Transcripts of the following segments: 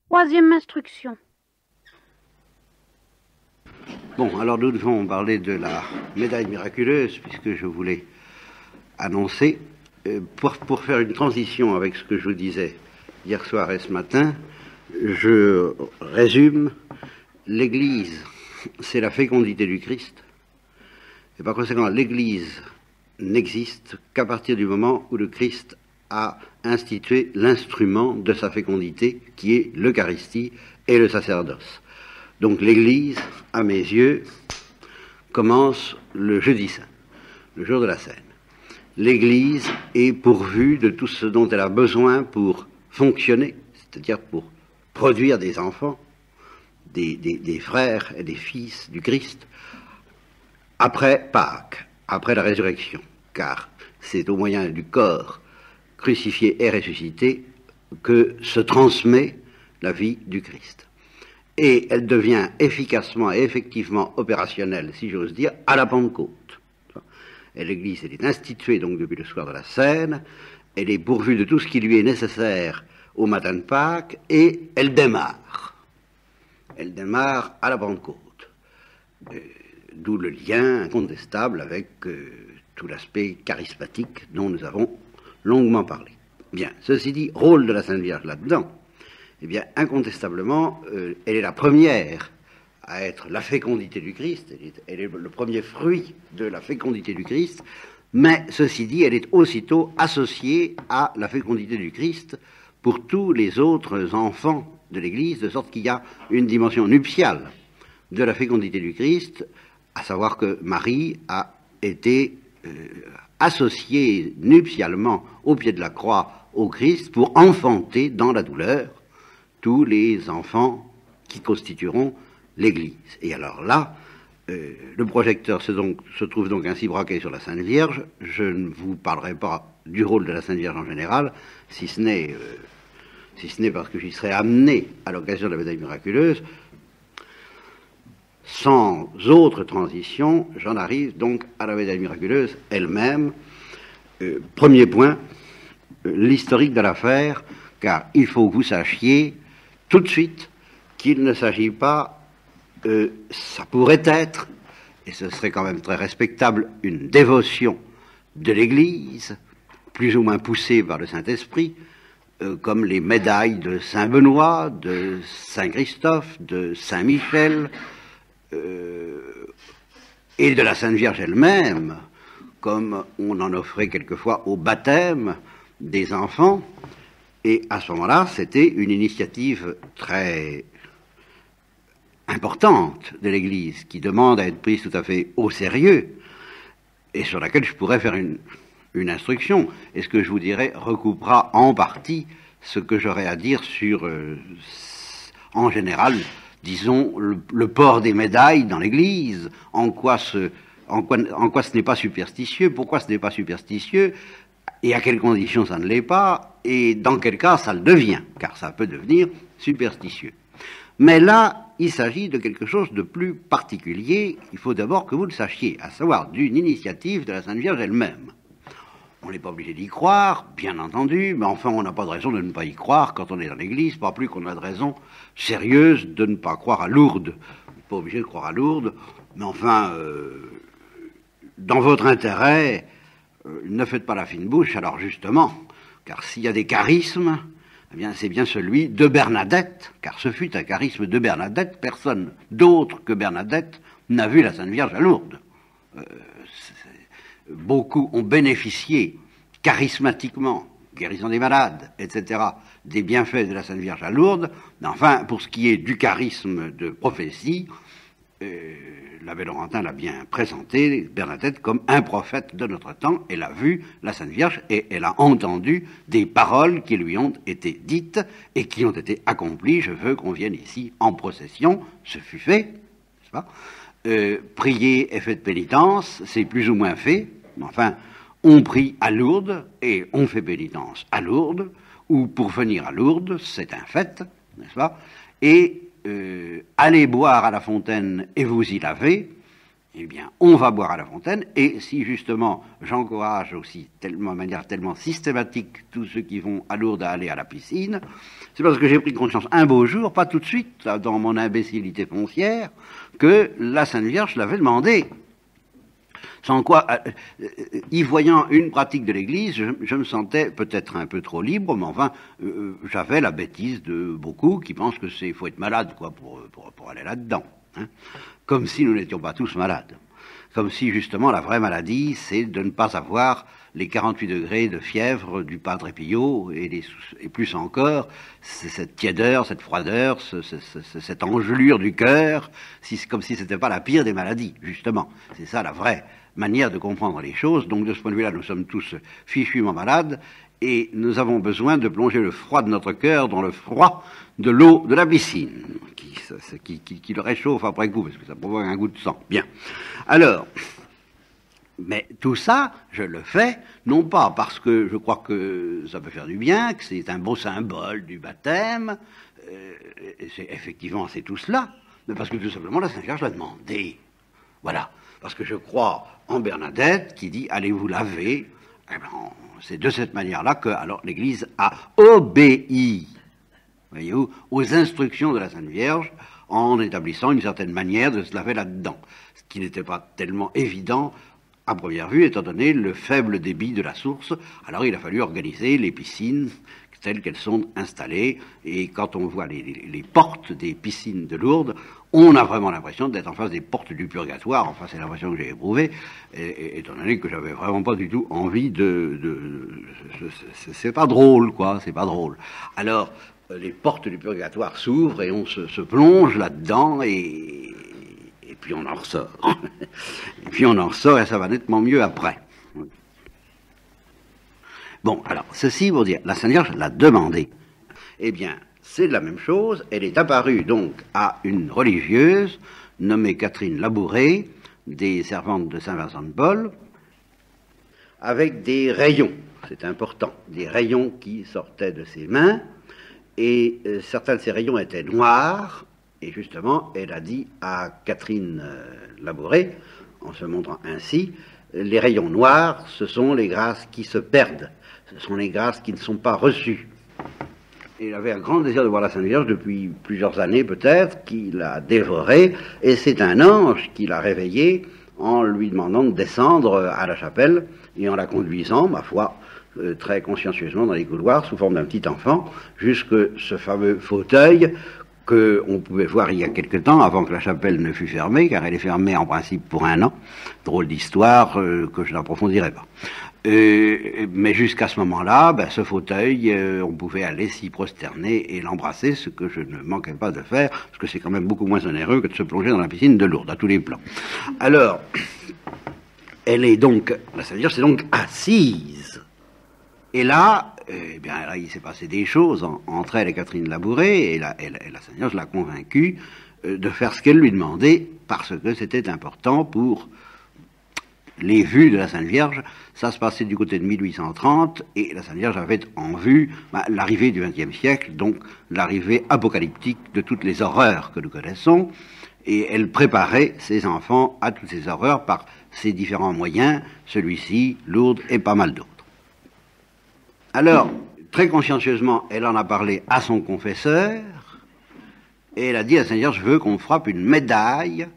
Troisième instruction. Bon, alors nous devons parler de la médaille miraculeuse, puisque je voulais annoncer, pour faire une transition avec ce que je vous disais hier soir et ce matin, je résume, l'Église, c'est la fécondité du Christ, et par conséquent, l'Église n'existe qu'à partir du moment où le Christ a institué l'instrument de sa fécondité, qui est l'Eucharistie et le sacerdoce. Donc l'Église, à mes yeux, commence le jeudi saint, le jour de la Seine. L'Église est pourvue de tout ce dont elle a besoin pour fonctionner, c'est-à-dire pour produire des enfants, des frères et des fils du Christ, après Pâques, après la résurrection, car c'est au moyen du corps crucifié et ressuscité que se transmet la vie du Christ. Et elle devient efficacement et effectivement opérationnelle, si j'ose dire, à la Pentecôte. Et l'Église, elle est instituée donc depuis le soir de la Seine, elle est pourvue de tout ce qui lui est nécessaire au matin de Pâques, et elle démarre. Elle démarre à la Pentecôte. D'où le lien incontestable avec tout l'aspect charismatique dont nous avons longuement parlé. Bien, ceci dit, rôle de la Sainte Vierge là-dedans, eh bien, incontestablement, elle est la première à être la fécondité du Christ, elle est le premier fruit de la fécondité du Christ, mais ceci dit, elle est aussitôt associée à la fécondité du Christ pour tous les autres enfants de l'Église, de sorte qu'il y a une dimension nuptiale de la fécondité du Christ, à savoir que Marie a été associée nuptialement au pied de la croix au Christ pour enfanter dans la douleur tous les enfants qui constitueront l'Église. Et alors là, le projecteur se trouve donc ainsi braqué sur la Sainte Vierge. Je ne vous parlerai pas du rôle de la Sainte Vierge en général, si ce n'est parce que j'y serai amené à l'occasion de la médaille miraculeuse. Sans autre transition, j'en arrive donc à la médaille miraculeuse elle-même. Premier point, l'historique de l'affaire, car il faut que vous sachiez tout de suite qu'il ne s'agit pas, ça pourrait être, et ce serait quand même très respectable, une dévotion de l'Église, plus ou moins poussée par le Saint-Esprit, comme les médailles de Saint-Benoît, de Saint-Christophe, de Saint-Michel, et de la Sainte Vierge elle-même, comme on en offrait quelquefois au baptême des enfants. Et à ce moment-là, c'était une initiative très importante de l'Église, qui demande à être prise tout à fait au sérieux, et sur laquelle je pourrais faire une instruction. Et ce que je vous dirai recoupera en partie ce que j'aurai à dire sur, en général, disons, le port des médailles dans l'Église, en quoi ce n'est pas superstitieux, pourquoi ce n'est pas superstitieux, et à quelles conditions ça ne l'est pas, et dans quel cas ça le devient, car ça peut devenir superstitieux. Mais là, il s'agit de quelque chose de plus particulier, il faut d'abord que vous le sachiez, à savoir d'une initiative de la Sainte Vierge elle-même. On n'est pas obligé d'y croire, bien entendu, mais enfin on n'a pas de raison de ne pas y croire quand on est dans l'Église, pas plus qu'on a de raison sérieuse de ne pas croire à Lourdes. On n'est pas obligé de croire à Lourdes, mais enfin, dans votre intérêt, ne faites pas la fine bouche, alors justement, car s'il y a des charismes, eh bien c'est bien celui de Bernadette, car ce fut un charisme de Bernadette, personne d'autre que Bernadette n'a vu la Sainte Vierge à Lourdes. Beaucoup ont bénéficié charismatiquement, guérison des malades, etc., des bienfaits de la Sainte Vierge à Lourdes, mais enfin, pour ce qui est du charisme de prophétie, l'abbé Laurentin l'a bien présenté, Bernadette, comme un prophète de notre temps. Elle a vu la Sainte Vierge et elle a entendu des paroles qui lui ont été dites et qui ont été accomplies. Je veux qu'on vienne ici en procession, ce fut fait, n'est-ce pas ? Prier et faites pénitence, c'est plus ou moins fait. Enfin, on prie à Lourdes et on fait pénitence à Lourdes, ou pour venir à Lourdes, c'est un fait, n'est-ce pas ? Et allez boire à la fontaine et vous y lavez, eh bien, on va boire à la fontaine, et si justement j'encourage aussi de manière tellement systématique tous ceux qui vont à Lourdes à aller à la piscine, c'est parce que j'ai pris conscience un beau jour, pas tout de suite, dans mon imbécilité foncière, que la Sainte Vierge l'avait demandé. Sans quoi, y voyant une pratique de l'Église, je me sentais peut-être un peu trop libre, mais enfin, j'avais la bêtise de beaucoup qui pensent que faut être malade, quoi, pour aller là-dedans. Hein. Comme si nous n'étions pas tous malades. Comme si, justement, la vraie maladie, c'est de ne pas avoir les 48 degrés de fièvre du Padre Pio, et plus encore, cette tiédeur, cette froideur, cette engelure du cœur, comme si c'était pas la pire des maladies, justement. C'est ça la vraie manière de comprendre les choses. Donc, de ce point de vue-là, nous sommes tous fichument malades, et nous avons besoin de plonger le froid de notre cœur dans le froid de l'eau de la piscine, qui le réchauffe après coup, parce que ça provoque un goût de sang. Bien. Alors, mais tout ça, je le fais, non pas parce que je crois que ça peut faire du bien, que c'est un beau symbole du baptême, effectivement c'est tout cela, mais parce que tout simplement la Sainte Vierge l'a demandé. Voilà. Parce que je crois en Bernadette qui dit « allez vous laver ». Eh bien, c'est de cette manière-là que alors l'Église a obéi, voyez-vous, aux instructions de la Sainte Vierge en établissant une certaine manière de se laver là-dedans, ce qui n'était pas tellement évident à première vue, étant donné le faible débit de la source. Alors il a fallu organiser les piscines telles qu'elles sont installées, et quand on voit les portes des piscines de Lourdes, on a vraiment l'impression d'être en face des portes du purgatoire. Enfin, c'est l'impression que j'ai éprouvée, étant donné que j'avais vraiment pas du tout envie c'est pas drôle, quoi, c'est pas drôle. Alors, les portes du purgatoire s'ouvrent et on se plonge là-dedans, et puis on en ressort. Et puis on en ressort, et ça va nettement mieux après. Bon, alors, ceci pour dire, la Sainte Vierge l'a demandé. Eh bien, c'est la même chose, elle est apparue donc à une religieuse nommée Catherine Labouré, des servantes de Saint-Vincent de Paul, avec des rayons, c'est important, des rayons qui sortaient de ses mains, et certains de ces rayons étaient noirs, et justement, elle a dit à Catherine Labouré, en se montrant ainsi, les rayons noirs, ce sont les grâces qui se perdent, ce sont les grâces qui ne sont pas reçues. Il avait un grand désir de voir la Sainte Vierge depuis plusieurs années peut-être, qu'il a dévoré, et c'est un ange qui l'a réveillé en lui demandant de descendre à la chapelle, et en la conduisant, ma foi, très consciencieusement dans les couloirs, sous forme d'un petit enfant, jusque ce fameux fauteuil qu'on pouvait voir il y a quelque temps, avant que la chapelle ne fût fermée, car elle est fermée en principe pour 1 an. Drôle d'histoire que je n'approfondirai pas. Mais jusqu'à ce moment-là, ce fauteuil, on pouvait aller s'y prosterner et l'embrasser, ce que je ne manquais pas de faire, parce que c'est quand même beaucoup moins onéreux que de se plonger dans la piscine de Lourdes, à tous les plans. Alors, elle est donc, la Sainte Vierge s'est donc assise. Et là, là, il s'est passé des choses entre elle et Catherine Labouré, et la Sainte Vierge l'a convaincue de faire ce qu'elle lui demandait, parce que c'était important pour les vues de la Sainte Vierge. Ça se passait du côté de 1830, et la Sainte Vierge avait en vue l'arrivée du XXe siècle, donc l'arrivée apocalyptique de toutes les horreurs que nous connaissons, et elle préparait ses enfants à toutes ces horreurs par ses différents moyens, celui-ci, Lourdes et pas mal d'autres. Alors, très consciencieusement, elle en a parlé à son confesseur, et elle a dit à la Sainte Vierge, je veux qu'on frappe une médaille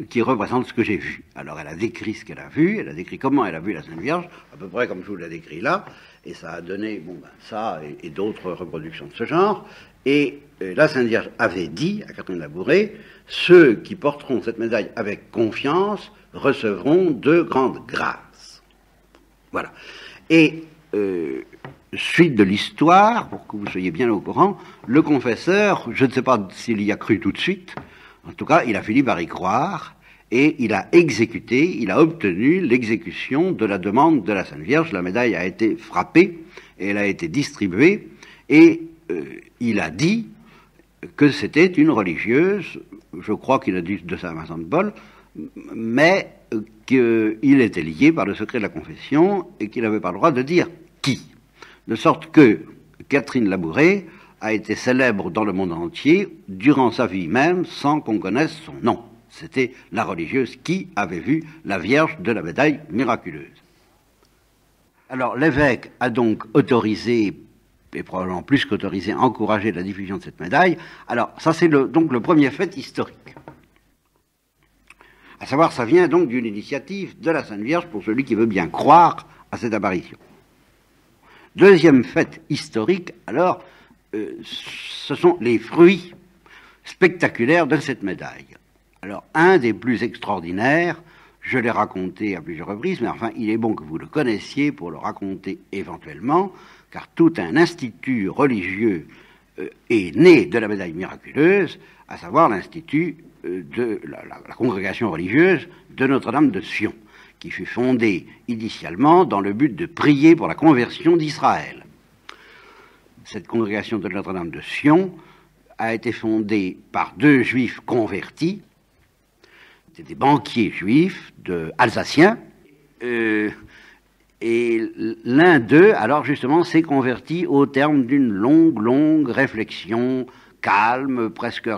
qui représente ce que j'ai vu. Alors elle a décrit ce qu'elle a vu, elle a décrit comment elle a vu la Sainte Vierge, à peu près comme je vous l'ai décrit là, et ça a donné ça et d'autres reproductions de ce genre, et la Sainte Vierge avait dit à Catherine Labouré, ceux qui porteront cette médaille avec confiance recevront de grandes grâces. Voilà. Et suite de l'histoire, pour que vous soyez bien au courant, le confesseur, je ne sais pas s'il y a cru tout de suite, en tout cas, il a fini par y croire, et il a obtenu l'exécution de la demande de la Sainte Vierge. La médaille a été frappée, et elle a été distribuée, et il a dit que c'était une religieuse, je crois qu'il a dit de Saint-Vincent de Paul, mais qu'il était lié par le secret de la confession, et qu'il n'avait pas le droit de dire qui. De sorte que Catherine Labouré a été célèbre dans le monde entier durant sa vie même sans qu'on connaisse son nom. C'était la religieuse qui avait vu la Vierge de la médaille miraculeuse. Alors l'évêque a donc autorisé, et probablement plus qu'autorisé, encouragé la diffusion de cette médaille. Alors ça c'est donc le premier fait historique. À savoir, ça vient donc d'une initiative de la Sainte Vierge pour celui qui veut bien croire à cette apparition. Deuxième fait historique, alors, ce sont les fruits spectaculaires de cette médaille. Alors, un des plus extraordinaires, je l'ai raconté à plusieurs reprises, mais enfin, il est bon que vous le connaissiez pour le raconter éventuellement, car tout un institut religieux est né de la médaille miraculeuse, à savoir l'institut de la congrégation religieuse de Notre-Dame de Sion, qui fut fondée initialement dans le but de prier pour la conversion d'Israël. Cette congrégation de Notre-Dame de Sion a été fondée par deux juifs convertis, c'était des banquiers juifs alsaciens, et l'un d'eux, alors justement, s'est converti au terme d'une longue réflexion calme, presque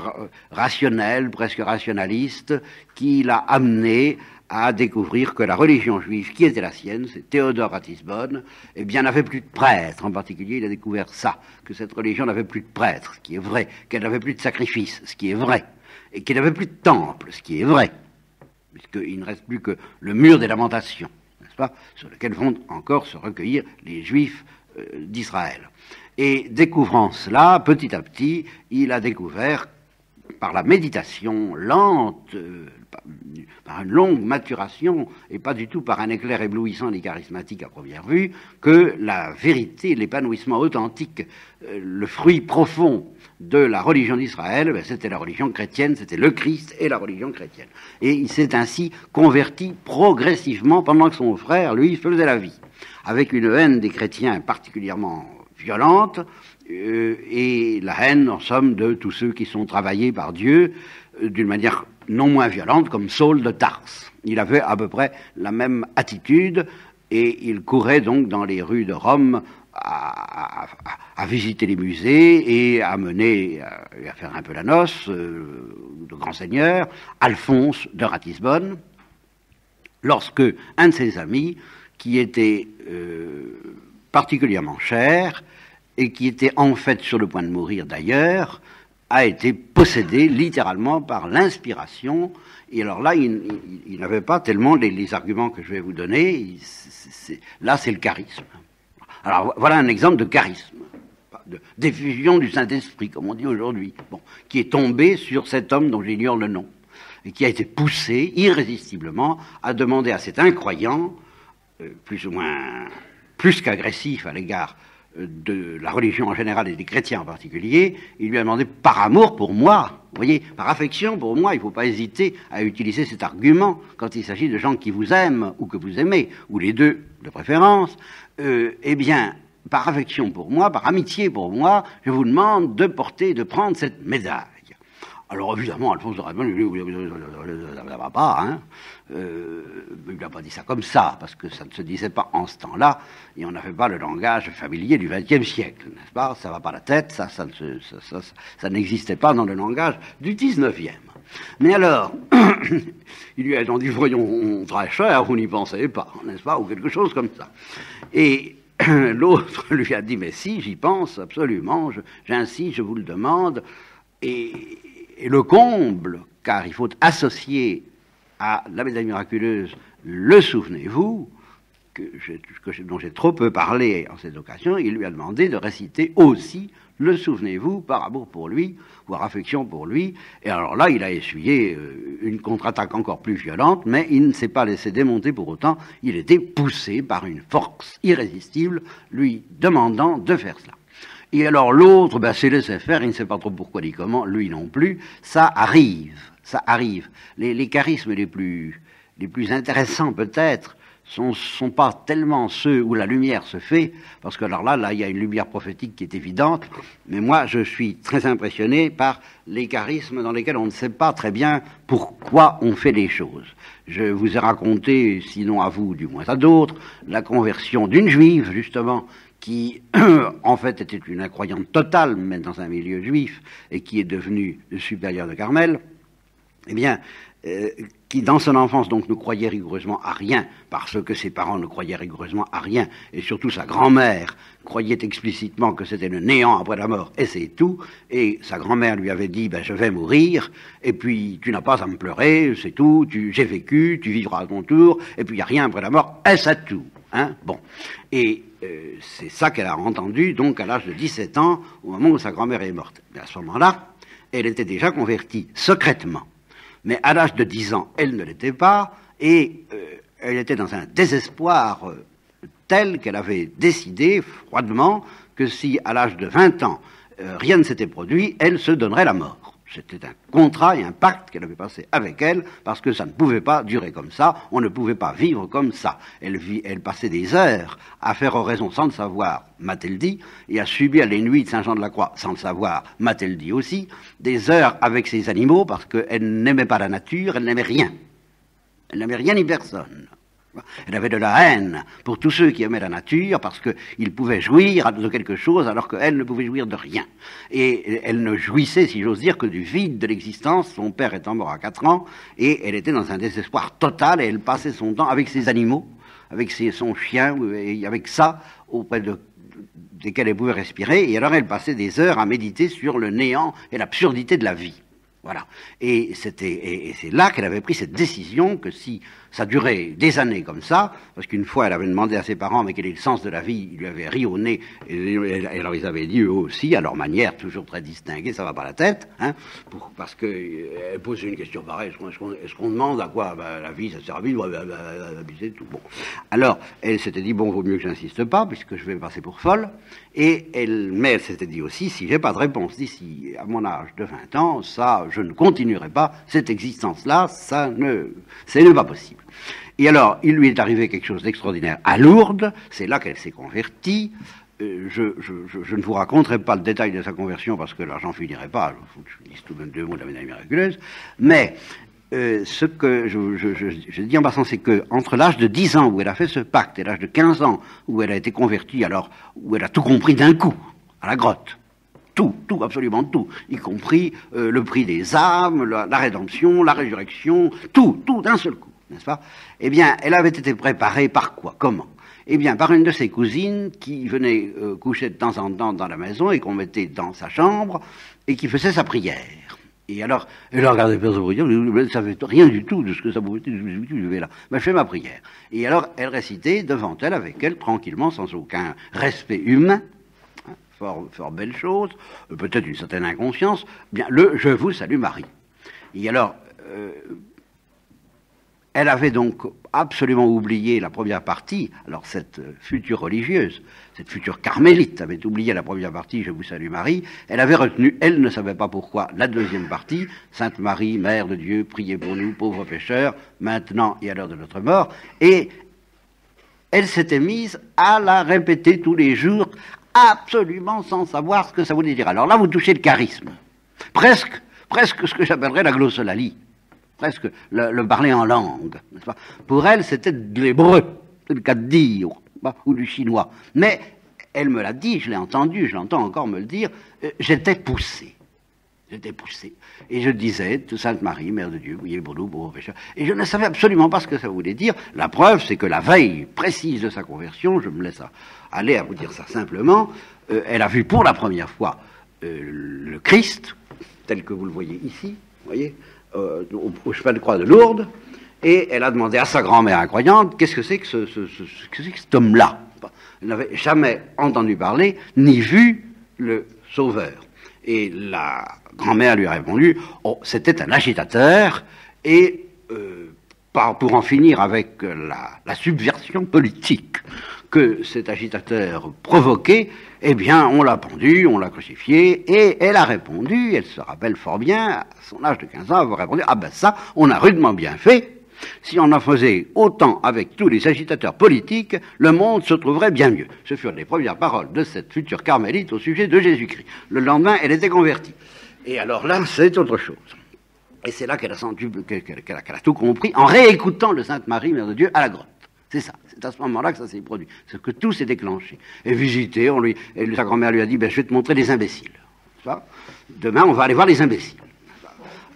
rationnelle, presque rationaliste, qui l'a amené à découvrir que la religion juive qui était la sienne, c'est Théodore Ratisbonne, eh bien n'avait plus de prêtres. En particulier, il a découvert ça, que cette religion n'avait plus de prêtres, ce qui est vrai, qu'elle n'avait plus de sacrifices, ce qui est vrai, et qu'il n'avait plus de temple, ce qui est vrai, puisqu'il ne reste plus que le mur des lamentations, n'est-ce pas, sur lequel vont encore se recueillir les Juifs d'Israël. Et découvrant cela, petit à petit, il a découvert, par la méditation lente, par une longue maturation, et pas du tout par un éclair éblouissant ni charismatique à première vue, que la vérité, l'épanouissement authentique, le fruit profond de la religion d'Israël, c'était la religion chrétienne, c'était le Christ et la religion chrétienne. Et il s'est ainsi converti progressivement pendant que son frère, lui, faisait la vie, avec une haine des chrétiens particulièrement violente, et la haine, en somme, de tous ceux qui sont travaillés par Dieu d'une manière non moins violente, comme Saul de Tarse. Il avait à peu près la même attitude, et il courait donc dans les rues de Rome à visiter les musées et à mener, à faire un peu la noce de grand seigneur, Alphonse de Ratisbonne, lorsque un de ses amis, qui était particulièrement cher, et qui était en fait sur le point de mourir d'ailleurs, a été possédé littéralement par l'inspiration. Et alors là, il n'avait pas tellement les arguments que je vais vous donner. Là, c'est le charisme. Alors voilà un exemple de charisme, de diffusion du Saint-Esprit, comme on dit aujourd'hui, qui est tombé sur cet homme dont j'ignore le nom, et qui a été poussé irrésistiblement à demander à cet incroyant, plus qu'agressif à l'égard de la religion en général et des chrétiens en particulier, il lui a demandé par amour pour moi, vous voyez, par affection pour moi, il ne faut pas hésiter à utiliser cet argument quand il s'agit de gens qui vous aiment ou que vous aimez, ou les deux de préférence, eh bien, par affection pour moi, par amitié pour moi, je vous demande de prendre cette médaille. Alors évidemment, Alphonse de Ratisbonne, ça ne va pas, hein. Il n'a pas dit ça comme ça, parce que ça ne se disait pas en ce temps-là, et on n'avait pas le langage familier du XXe siècle, n'est-ce pas? Ça ne va pas la tête, ça n'existait pas dans le langage du XIXe. Mais alors, il lui a dit, voyons, très cher, vous n'y pensez pas, n'est-ce pas? Ou quelque chose comme ça. Et l'autre lui a dit, mais si, j'y pense absolument, j'insiste, je vous le demande, et le comble, car il faut associer à la médaille miraculeuse le souvenez-vous, dont j'ai trop peu parlé en cette occasion, il lui a demandé de réciter aussi le souvenez-vous par amour pour lui, voire affection pour lui, et alors là il a essuyé une contre-attaque encore plus violente, mais il ne s'est pas laissé démonter pour autant, il était poussé par une force irrésistible, lui demandant de faire cela. Et alors l'autre, s'est laissé faire, il ne sait pas trop pourquoi ni comment, lui non plus, ça arrive. Les charismes les plus intéressants peut-être sont pas tellement ceux où la lumière se fait, parce que alors là, il y a une lumière prophétique qui est évidente, mais moi je suis très impressionné par les charismes dans lesquels on ne sait pas très bien pourquoi on fait les choses. Je vous ai raconté, sinon à vous, du moins à d'autres, la conversion d'une juive, justement, qui en fait était une incroyante totale, même dans un milieu juif, et qui est devenue supérieure de Carmel. Eh bien, qui dans son enfance donc ne croyait rigoureusement à rien, parce que ses parents ne croyaient rigoureusement à rien, et surtout sa grand-mère croyait explicitement que c'était le néant après la mort, et c'est tout, et sa grand-mère lui avait dit, je vais mourir, et puis tu n'as pas à me pleurer, c'est tout, j'ai vécu, tu vivras à ton tour, et puis il n'y a rien après la mort, et c'est tout. Hein, bon. Et c'est ça qu'elle a entendu, donc à l'âge de 17 ans, au moment où sa grand-mère est morte. Mais à ce moment-là, elle était déjà convertie, secrètement. Mais à l'âge de 10 ans, elle ne l'était pas, et elle était dans un désespoir tel qu'elle avait décidé froidement que si, à l'âge de 20 ans, rien ne s'était produit, elle se donnerait la mort. C'était un contrat et un pacte qu'elle avait passé avec elle, parce que ça ne pouvait pas durer comme ça, on ne pouvait pas vivre comme ça. Elle passait des heures à faire oraison sans le savoir, m'a-t-elle dit, et à subir les nuits de Saint-Jean-de-la-Croix sans le savoir, m'a-t-elle dit aussi, des heures avec ses animaux, parce qu'elle n'aimait pas la nature, elle n'aimait rien. Elle n'aimait rien ni personne. Elle avait de la haine pour tous ceux qui aimaient la nature, parce qu'ils pouvaient jouir de quelque chose alors qu'elle ne pouvait jouir de rien. Et elle ne jouissait, si j'ose dire, que du vide de l'existence, son père étant mort à 4 ans, et elle était dans un désespoir total, et elle passait son temps avec ses animaux, avec son chien, et avec ça, auprès desquels elle pouvait respirer, et alors elle passait des heures à méditer sur le néant et l'absurdité de la vie. Voilà. Et c'est là qu'elle avait pris cette décision que si ça durait des années comme ça, parce qu'une fois elle avait demandé à ses parents mais quel est le sens de la vie, ils lui avaient ri au nez, et alors ils avaient dit eux aussi, à leur manière toujours très distinguée, ça va pas la tête, hein, parce que elle pose une question pareille, est-ce qu'on demande à quoi la vie, ça sert à vivre, c'est tout. Bon. Alors elle s'était dit bon, vaut mieux que j'insiste pas, puisque je vais me passer pour folle, mais elle s'était dit aussi, si j'ai pas de réponse d'ici à mon âge de 20 ans, ça, je ne continuerai pas cette existence-là, c'est pas possible. Et alors, il lui est arrivé quelque chose d'extraordinaire à Lourdes, c'est là qu'elle s'est convertie. Je ne vous raconterai pas le détail de sa conversion, parce que là, j'en finirai pas, il faut que je dise tout de même 2 mots de la médaille miraculeuse, mais ce que je dis en passant, c'est que entre l'âge de 10 ans où elle a fait ce pacte et l'âge de 15 ans où elle a été convertie, alors où elle a tout compris d'un coup, à la grotte, tout, absolument tout, y compris le prix des âmes, la rédemption, la résurrection, tout d'un seul coup, n'est-ce pas? Eh bien, elle avait été préparée par quoi? Comment? Eh bien, par une de ses cousines qui venait coucher de temps en temps dans la maison et qu'on mettait dans sa chambre et qui faisait sa prière. Et alors, elle a regardé personne pour dire, elle ne savait rien du tout de ce que ça pouvait être, je vais là. Je fais ma prière. Et alors, elle récitait devant elle, avec elle, tranquillement, sans aucun respect humain, fort belle chose, peut-être une certaine inconscience, bien, Je vous salue Marie. Et alors, elle avait donc absolument oublié la première partie, alors cette future religieuse, cette future carmélite avait oublié la première partie, je vous salue Marie, elle avait retenu, elle ne savait pas pourquoi, la deuxième partie, Sainte Marie, Mère de Dieu, priez pour nous, pauvres pécheurs, maintenant et à l'heure de notre mort, et elle s'était mise à la répéter tous les jours, absolument sans savoir ce que ça voulait dire. Alors là, vous touchez le charisme, presque ce que j'appellerais la glossolalie. Presque le parler en langue, n'est-ce pas? Pour elle, c'était de l'hébreu, c'est le cas de dire, ou du chinois. Mais elle me l'a dit, je l'ai entendu, je l'entends encore me le dire, j'étais poussé. Et je disais, Sainte Marie, Mère de Dieu, priez pour nous, pauvres pécheurs. Et je ne savais absolument pas ce que ça voulait dire. La preuve, c'est que la veille précise de sa conversion, je me laisse aller à vous dire ça simplement, elle a vu pour la première fois le Christ, tel que vous le voyez ici, vous voyez, au chemin de croix de Lourdes, et elle a demandé à sa grand-mère incroyante qu'est-ce que c'est que cet homme-là. Elle n'avait jamais entendu parler ni vu le Sauveur. Et la grand-mère lui a répondu c'était un agitateur, et pour en finir avec la subversion politique que cet agitateur provoquait, eh bien, on l'a pendu, on l'a crucifié, et elle a répondu, elle se rappelle fort bien, à son âge de 15 ans, elle a répondu, ça, on a rudement bien fait. Si on en faisait autant avec tous les agitateurs politiques, le monde se trouverait bien mieux. Ce furent les premières paroles de cette future carmélite au sujet de Jésus-Christ. Le lendemain, elle était convertie. Et alors là, c'est autre chose. Et c'est là qu'elle a senti, qu'elle a tout compris, en réécoutant le Sainte Marie, Mère de Dieu, à la grotte. C'est ça, c'est à ce moment-là que ça s'est produit, c'est que tout s'est déclenché. Et visité, sa grand-mère lui a dit, je vais te montrer les imbéciles. Ça, demain, on va aller voir les imbéciles.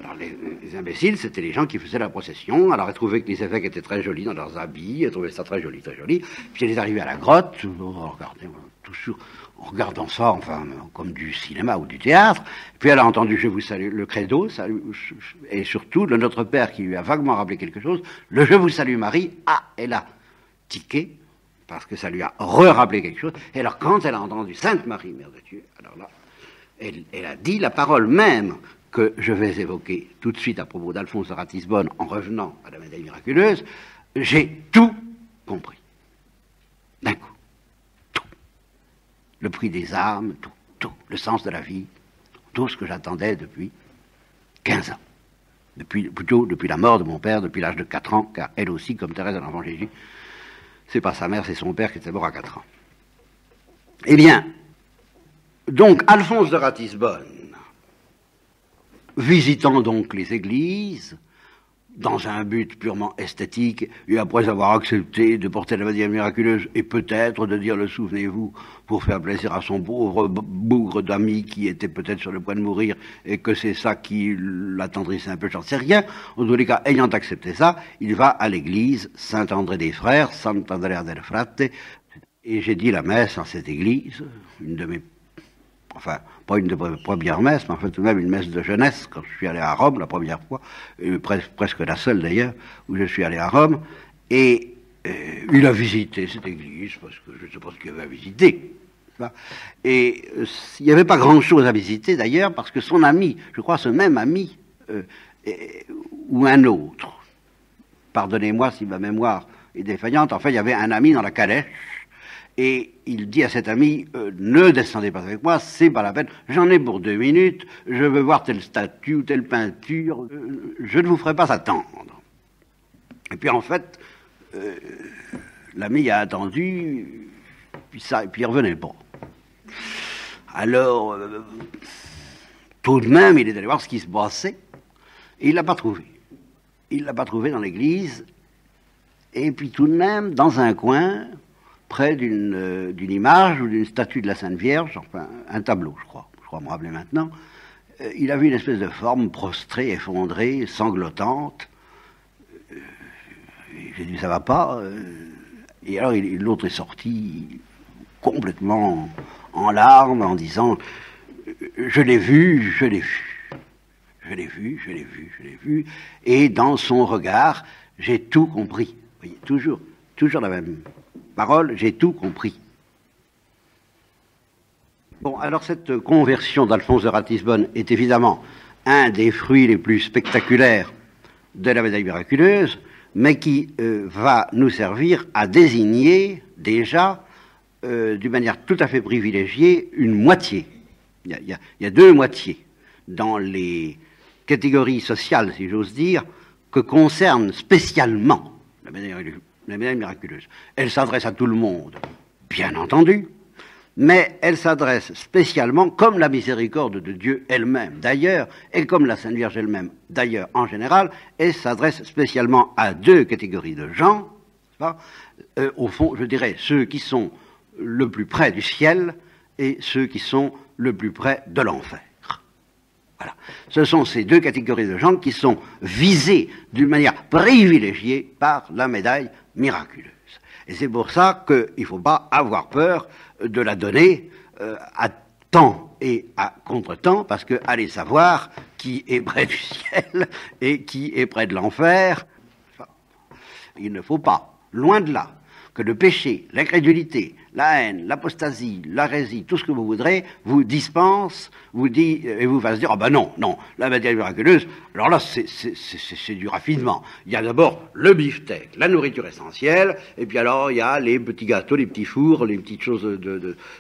Alors Alors, les imbéciles, c'était les gens qui faisaient la procession. Alors, ils trouvaient que les évêques étaient très jolis dans leurs habits, ils trouvaient ça très joli, très joli. Puis, ils arrivaient à la grotte, toujours en regardant ça, enfin, comme du cinéma ou du théâtre. Puis, elle a entendu Je vous salue, le credo, et surtout, le Notre Père qui lui a vaguement rappelé quelque chose, le Je vous salue Marie, elle a tiqué, parce que ça lui a rappelé quelque chose. Et alors, quand elle a entendu Sainte Marie, Mère de Dieu, alors là, elle a dit la parole même que je vais évoquer tout de suite à propos d'Alphonse de Ratisbonne en revenant à la médaille miraculeuse. J'ai tout compris. D'un coup. Tout. Le prix des âmes, tout. Le sens de la vie, tout ce que j'attendais depuis 15 ans. Plutôt depuis la mort de mon père, depuis l'âge de 4 ans, car elle aussi, comme Thérèse de l'Enfant Jésus, c'est pas sa mère, c'est son père qui était mort à 4 ans. Eh bien, donc, Alphonse de Ratisbonne, visitant donc les églises, dans un but purement esthétique, et après avoir accepté de porter la médaille miraculeuse, et peut-être de dire le souvenez-vous, pour faire plaisir à son pauvre bougre d'ami qui était peut-être sur le point de mourir, et que c'est ça qui l'attendrissait un peu, j'en sais rien. En tous les cas, ayant accepté ça, il va à l'église Saint-André des Frères, Sant'Andrea del Frate, et j'ai dit la messe dans cette église, une de mes pas une de première messe, mais en fait tout de même une messe de jeunesse, quand je suis allé à Rome la première fois, presque la seule d'ailleurs, où je suis allé à Rome, et il a visité cette église, parce que je ne sais pas ce qu'il y avait à visiter. Et il n'y avait pas grand-chose à visiter d'ailleurs, parce que son ami, je crois ce même ami, ou un autre, pardonnez-moi si ma mémoire est défaillante, enfin il y avait un ami dans la calèche, et il dit à cet ami, ne descendez pas avec moi, c'est pas la peine, j'en ai pour 2 minutes, je veux voir telle statue ou telle peinture, je ne vous ferai pas attendre. Et puis en fait, l'ami a attendu, puis il revenait pas. Alors, tout de même, il est allé voir ce qui se passait, et il l'a pas trouvé. Il l'a pas trouvé dans l'église, et puis tout de même, dans un coin, près d'une image ou d'une statue de la Sainte Vierge, enfin un tableau, je crois me rappeler maintenant, il a vu une espèce de forme prostrée, effondrée, sanglotante. J'ai dit ça va pas, et alors l'autre est sorti complètement en larmes en disant je l'ai vu, et dans son regard j'ai tout compris. Vous voyez, toujours la même parole, j'ai tout compris. Bon, alors cette conversion d'Alphonse de Ratisbonne est évidemment un des fruits les plus spectaculaires de la médaille miraculeuse, mais qui va nous servir à désigner déjà, d'une manière tout à fait privilégiée, une moitié. Il y a 2 moitiés dans les catégories sociales, si j'ose dire, que concerne spécialement la médaille miraculeuse. Elle s'adresse à tout le monde, bien entendu, mais elle s'adresse spécialement, comme la miséricorde de Dieu elle-même d'ailleurs, et comme la Sainte Vierge elle-même d'ailleurs en général, elle s'adresse spécialement à 2 catégories de gens, au fond, je dirais, ceux qui sont le plus près du ciel et ceux qui sont le plus près de l'enfer. Voilà. Ce sont ces 2 catégories de gens qui sont visés d'une manière privilégiée par la médaille miraculeuse. Et c'est pour ça qu'il ne faut pas avoir peur de la donner à temps et à contre-temps, parce que allez savoir qui est près du ciel et qui est près de l'enfer. Il ne faut pas, loin de là, que le péché, l'incrédulité, la haine, l'apostasie, l'hérésie, tout ce que vous voudrez, vous dispense, vous dit, et vous fasse dire, ah ben non, la médaille miraculeuse, alors là, c'est du raffinement. Il y a d'abord le beefsteak, la nourriture essentielle, et puis alors, il y a les petits gâteaux, les petits fours, les petites choses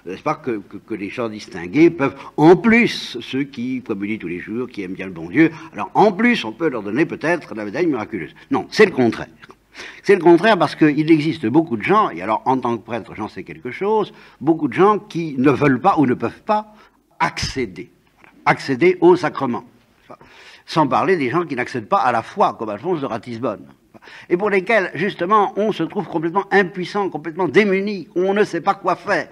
n'est-ce pas, que les gens distingués peuvent, en plus, ceux qui communient tous les jours, qui aiment bien le bon Dieu, alors en plus, on peut leur donner peut-être la médaille miraculeuse. Non, c'est le contraire. C'est le contraire parce qu'il existe beaucoup de gens, et alors en tant que prêtre j'en sais quelque chose, beaucoup de gens qui ne veulent pas ou ne peuvent pas accéder au sacrement. Sans parler des gens qui n'accèdent pas à la foi, comme Alphonse de Ratisbonne. Et pour lesquels, justement, on se trouve complètement impuissant, complètement démuni, on ne sait pas quoi faire.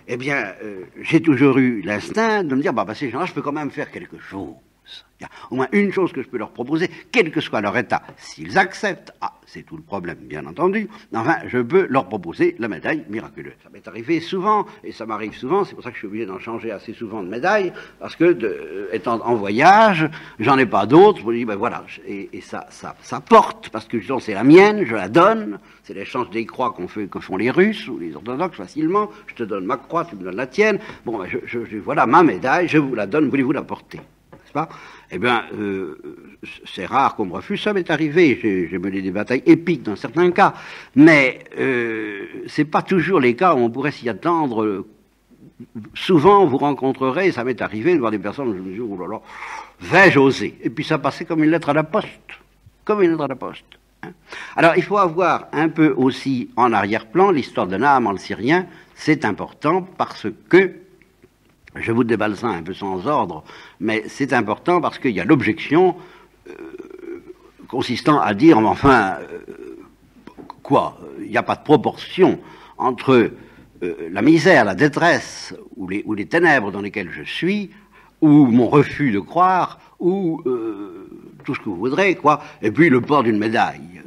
Eh bien, j'ai toujours eu l'instinct de me dire, ces gens-là, je peux quand même faire quelque chose. Il y a au moins une chose que je peux leur proposer, quel que soit leur état. S'ils acceptent, c'est tout le problème, bien entendu, enfin, je peux leur proposer la médaille miraculeuse. Ça m'est arrivé souvent, et ça m'arrive souvent, c'est pour ça que je suis obligé d'en changer assez souvent de médaille, parce que, étant en voyage, j'en ai pas d'autres, je me dis, ben voilà, et ça porte, parce que justement, c'est la mienne, je la donne, c'est l'échange des croix que font les Russes, ou les orthodoxes facilement, je te donne ma croix, tu me donnes la tienne, bon, ben, voilà ma médaille, je vous la donne, voulez-vous la porter? Pas eh bien, c'est rare qu'on me refuse. Ça m'est arrivé. J'ai mené des batailles épiques dans certains cas, mais c'est pas toujours les cas où on pourrait s'y attendre. Souvent, vous rencontrerez, ça m'est arrivé de voir des personnes où je me dis, oh là là, vais-je oser? Et puis ça passait comme une lettre à la poste, comme une lettre à la poste. Hein. Alors, il faut avoir un peu aussi en arrière-plan l'histoire de Naaman le Syrien. C'est important parce que je vous déballe ça un peu sans ordre, mais c'est important parce qu'il y a l'objection consistant à dire, mais enfin, quoi? Il n'y a pas de proportion entre la misère, la détresse, ou les ténèbres dans lesquelles je suis, ou mon refus de croire, ou tout ce que vous voudrez, quoi, et puis le port d'une médaille.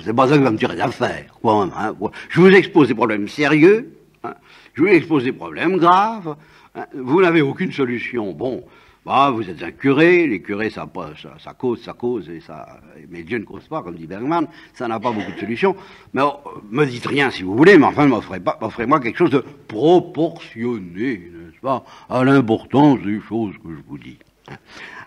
C'est pas ça qui va me tirer d'affaire, quoi, hein, quoi. Je vous expose des problèmes sérieux, hein, je vous expose des problèmes graves. Vous n'avez aucune solution. Bon, bah, vous êtes un curé, les curés, ça cause, mais Dieu ne cause pas, comme dit Bergman, ça n'a pas beaucoup de solutions. Mais me dites rien si vous voulez, mais enfin, offrez-moi quelque chose de proportionné, n'est-ce pas, à l'importance des choses que je vous dis.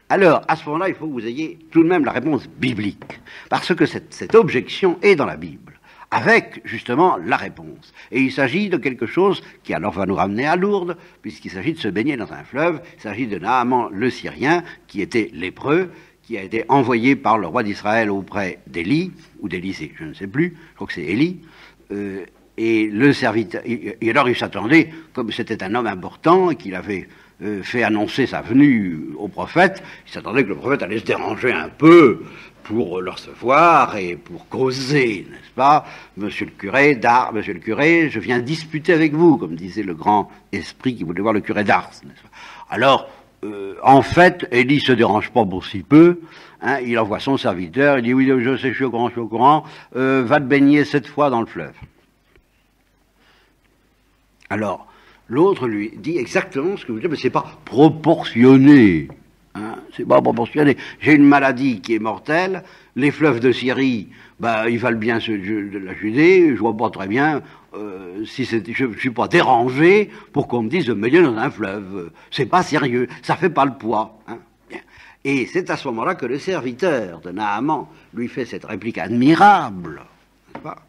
Alors, à ce moment-là, il faut que vous ayez tout de même la réponse biblique, parce que cette objection est dans la Bible, avec, justement, la réponse. Et il s'agit de quelque chose qui, alors, va nous ramener à Lourdes, puisqu'il s'agit de se baigner dans un fleuve. Il s'agit de Naaman le Syrien, qui était lépreux, qui a été envoyé par le roi d'Israël auprès d'Élie, ou d'Élisée, je ne sais plus, je crois que c'est Élie, et le serviteur, et alors il s'attendait, comme c'était un homme important, et qu'il avait fait annoncer sa venue au prophète, il s'attendait que le prophète allait se déranger un peu, pour le recevoir et pour causer, n'est-ce pas? Monsieur le curé, je viens disputer avec vous, comme disait le grand esprit qui voulait voir le curé d'Ars, n'est-ce pas? Alors, en fait, Élie se dérange pas pour si peu, hein, il envoie son serviteur, il dit, oui, je sais, je suis au courant, va te baigner 7 fois dans le fleuve. Alors, l'autre lui dit exactement ce que vous dites, mais c'est pas proportionné. Hein, c'est pas proportionné. J'ai une maladie qui est mortelle, les fleuves de Syrie, ils valent bien ceux de la Judée, je vois pas très bien si je suis pas dérangé pour qu'on me dise de me baigner dans un fleuve. C'est pas sérieux, ça fait pas le poids. Hein. Et c'est à ce moment-là que le serviteur de Naaman lui fait cette réplique admirable, n'est-ce pas,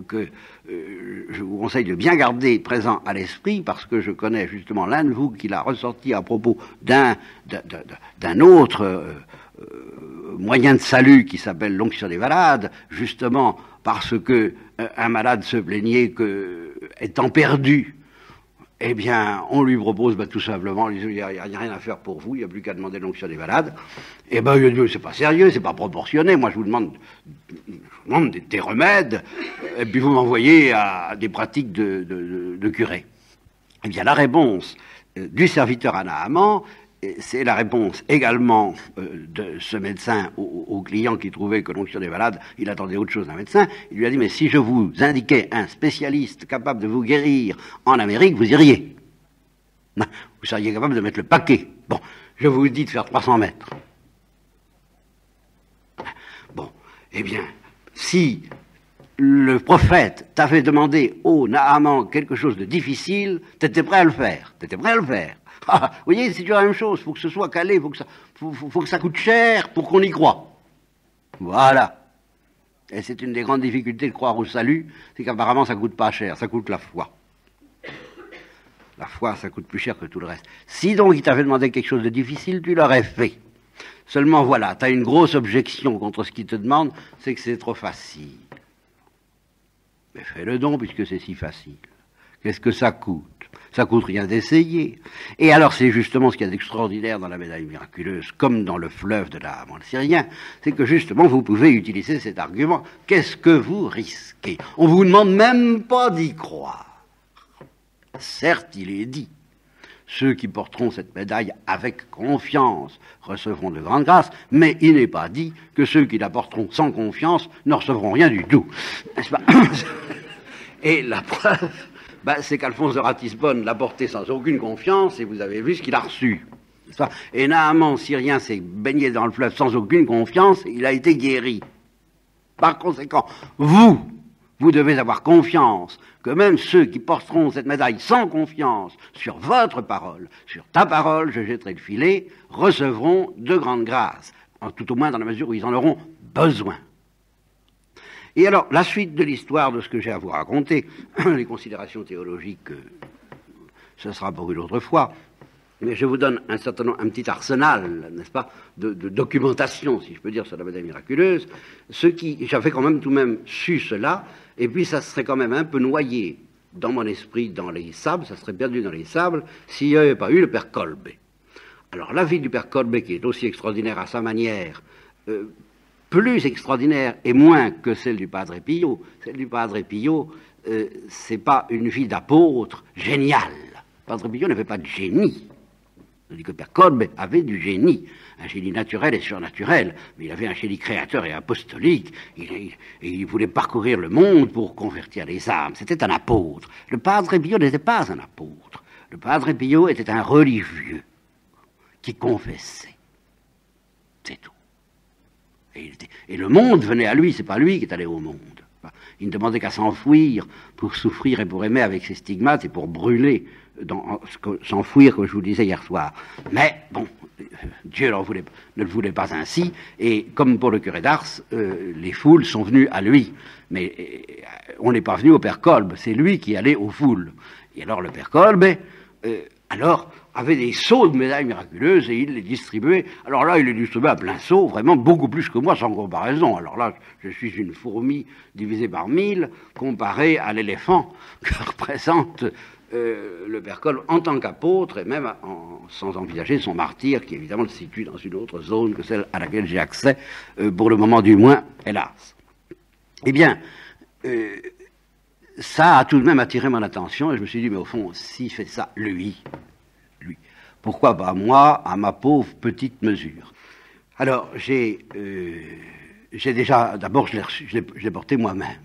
que je vous conseille de bien garder présent à l'esprit, parce que je connais justement l'un de vous qui l'a ressorti à propos d'un autre moyen de salut qui s'appelle l'onction des malades, justement parce que un malade se plaignait que, étant perdu, eh bien, on lui propose tout simplement, il n'y a rien à faire pour vous, il n'y a plus qu'à demander l'onction des malades. Eh bien, c'est pas sérieux, c'est pas proportionné, moi je vous demande des remèdes, et puis vous m'envoyez à des pratiques de curé. Eh bien, la réponse du serviteur à Naaman, c'est la réponse également de ce médecin au client qui trouvait que l'onction des malades, il attendait autre chose d'un médecin. Il lui a dit, mais si je vous indiquais un spécialiste capable de vous guérir en Amérique, vous iriez. Vous seriez capable de mettre le paquet. Bon, je vous dis de faire 300 mètres. Bon, eh bien, si le prophète t'avait demandé, Naaman, quelque chose de difficile, t'étais prêt à le faire. Ah, vous voyez, c'est toujours la même chose, il faut que ce soit calé, faut que ça coûte cher pour qu'on y croie. Voilà. Et c'est une des grandes difficultés de croire au salut, c'est qu'apparemment ça coûte pas cher, ça coûte la foi. La foi, ça coûte plus cher que tout le reste. Si donc il t'avait demandé quelque chose de difficile, tu l'aurais fait. Seulement voilà, tu as une grosse objection contre ce qu'il te demande, c'est que c'est trop facile. Mais fais-le donc puisque c'est si facile. Qu'est-ce que ça coûte? Ça coûte rien d'essayer. Et alors c'est justement ce qu'il y a d'extraordinaire dans la médaille miraculeuse, comme dans le fleuve de Naaman le Syrien, c'est que justement vous pouvez utiliser cet argument. Qu'est-ce que vous risquez? On vous demande même pas d'y croire. Certes, il est dit, ceux qui porteront cette médaille avec confiance recevront de grandes grâces, mais il n'est pas dit que ceux qui la porteront sans confiance ne recevront rien du tout. N'est-ce pas? Et la preuve, c'est qu'Alphonse de Ratisbonne l'a porté sans aucune confiance, et vous avez vu ce qu'il a reçu. Et Naaman, Syrien, s'est baigné dans le fleuve sans aucune confiance, et il a été guéri. Par conséquent, vous devez avoir confiance que même ceux qui porteront cette médaille sans confiance sur votre parole, sur ta parole, je jetterai le filet, recevront de grandes grâces, tout au moins dans la mesure où ils en auront besoin. Et alors, la suite de l'histoire de ce que j'ai à vous raconter, les considérations théologiques, ce sera pour une autre fois, mais je vous donne un petit arsenal, n'est-ce pas, de documentation, si je peux dire, sur la médaille miraculeuse, j'avais quand même tout de même su cela, et puis ça serait quand même un peu noyé dans mon esprit, dans les sables, ça serait perdu dans les sables, s'il n'y avait pas eu le père Kolbe. Alors la vie du père Kolbe, qui est aussi extraordinaire à sa manière, plus extraordinaire et moins que celle du Padre Pio, c'est pas une vie d'apôtre géniale. Padre Pio n'avait pas de génie. C'est-à-dire que Père Kolbe avait du génie, un génie naturel et surnaturel, mais il avait un génie créateur et apostolique, il voulait parcourir le monde pour convertir les âmes, c'était un apôtre. Le Padre Pio n'était pas un apôtre, le Padre Pio était un religieux qui confessait, c'est tout. Et le monde venait à lui, c'est pas lui qui est allé au monde. Il ne demandait qu'à s'enfuir pour souffrir et pour aimer avec ses stigmates et pour brûler, s'enfuir, comme je vous le disais hier soir. Mais, bon, Dieu ne le voulait pas ainsi, et comme pour le curé d'Ars, les foules sont venues à lui. Mais on n'est pas venu au père Kolbe, c'est lui qui allait aux foules. Et alors le père Kolbe, avait des seaux de médailles miraculeuses et il les distribuait. Alors là, il les distribuait à plein seau, vraiment beaucoup plus que moi, sans comparaison. Alors là, je suis une fourmi divisée par 1000, comparée à l'éléphant que représente le père Kolbe en tant qu'apôtre, et même sans envisager son martyre, qui évidemment se situe dans une autre zone que celle à laquelle j'ai accès, pour le moment du moins, hélas. Eh bien, ça a tout de même attiré mon attention, et je me suis dit, mais au fond, s'il fait ça, lui, pourquoi pas moi, à ma pauvre petite mesure? Alors, j'ai déjà, d'abord, je l'ai porté moi-même.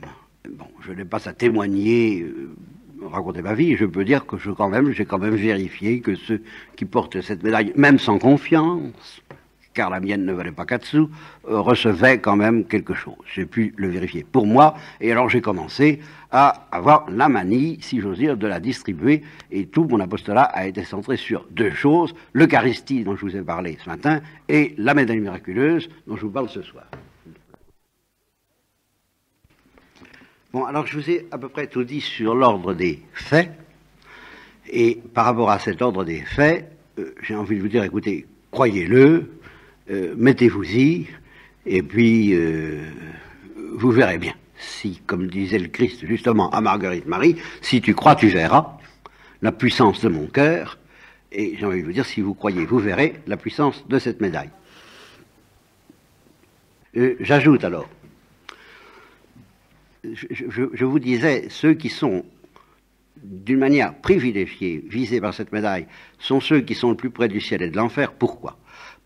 Bon, je n'ai pas à témoigner, raconter ma vie, je peux dire que j'ai quand même vérifié que ceux qui portent cette médaille, même sans confiance, car la mienne ne valait pas 4 sous, recevait quand même quelque chose. J'ai pu le vérifier pour moi, et alors j'ai commencé à avoir la manie, si j'ose dire, de la distribuer, et tout mon apostolat a été centré sur 2 choses, l'Eucharistie dont je vous ai parlé ce matin, et la médaille miraculeuse dont je vous parle ce soir. Bon, alors je vous ai à peu près tout dit sur l'ordre des faits, et par rapport à cet ordre des faits, j'ai envie de vous dire, écoutez, croyez-le, mettez-vous-y, et puis vous verrez bien. Si, comme disait le Christ justement à Marguerite Marie, si tu crois, tu verras la puissance de mon cœur, et j'ai envie de vous dire, si vous croyez, vous verrez la puissance de cette médaille. J'ajoute alors, je vous disais, ceux qui sont d'une manière privilégiée visés par cette médaille sont ceux qui sont le plus près du ciel et de l'enfer. Pourquoi ?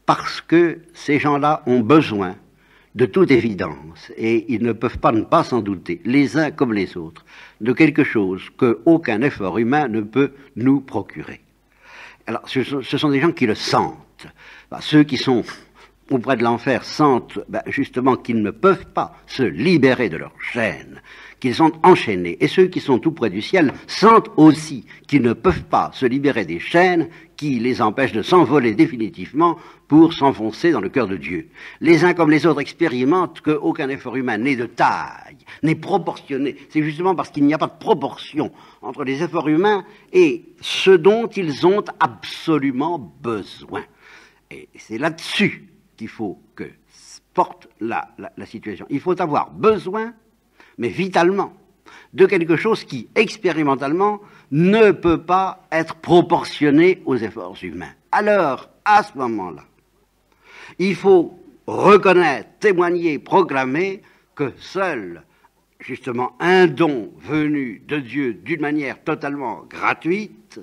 Parce que ces gens-là ont besoin de toute évidence, et ils ne peuvent pas ne pas s'en douter, les uns comme les autres, de quelque chose qu'aucun effort humain ne peut nous procurer. Alors, ce sont des gens qui le sentent. Ceux qui sont auprès de l'enfer sentent justement qu'ils ne peuvent pas se libérer de leurs chaînes, qu'ils sont enchaînés. Et ceux qui sont tout près du ciel sentent aussi qu'ils ne peuvent pas se libérer des chaînes qui les empêchent de s'envoler définitivement pour s'enfoncer dans le cœur de Dieu. Les uns comme les autres expérimentent qu'aucun effort humain n'est de taille, n'est proportionné. C'est justement parce qu'il n'y a pas de proportion entre les efforts humains et ce dont ils ont absolument besoin. Et c'est là-dessus qu'il faut que porte la situation. Il faut avoir besoin, mais vitalement, de quelque chose qui, expérimentalement, ne peut pas être proportionné aux efforts humains. Alors, à ce moment-là, il faut reconnaître, témoigner, proclamer que seul, justement, un don venu de Dieu d'une manière totalement gratuite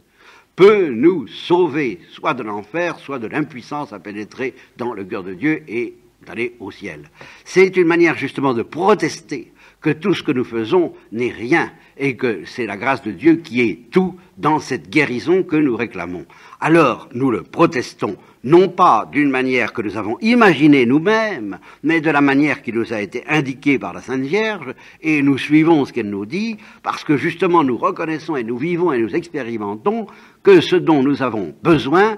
peut nous sauver, soit de l'enfer, soit de l'impuissance à pénétrer dans le cœur de Dieu et d'aller au ciel. C'est une manière justement de protester que tout ce que nous faisons n'est rien et que c'est la grâce de Dieu qui est tout dans cette guérison que nous réclamons. Alors, nous le protestons, non pas d'une manière que nous avons imaginée nous-mêmes, mais de la manière qui nous a été indiquée par la Sainte Vierge, et nous suivons ce qu'elle nous dit, parce que justement nous reconnaissons et nous vivons et nous expérimentons que ce dont nous avons besoin,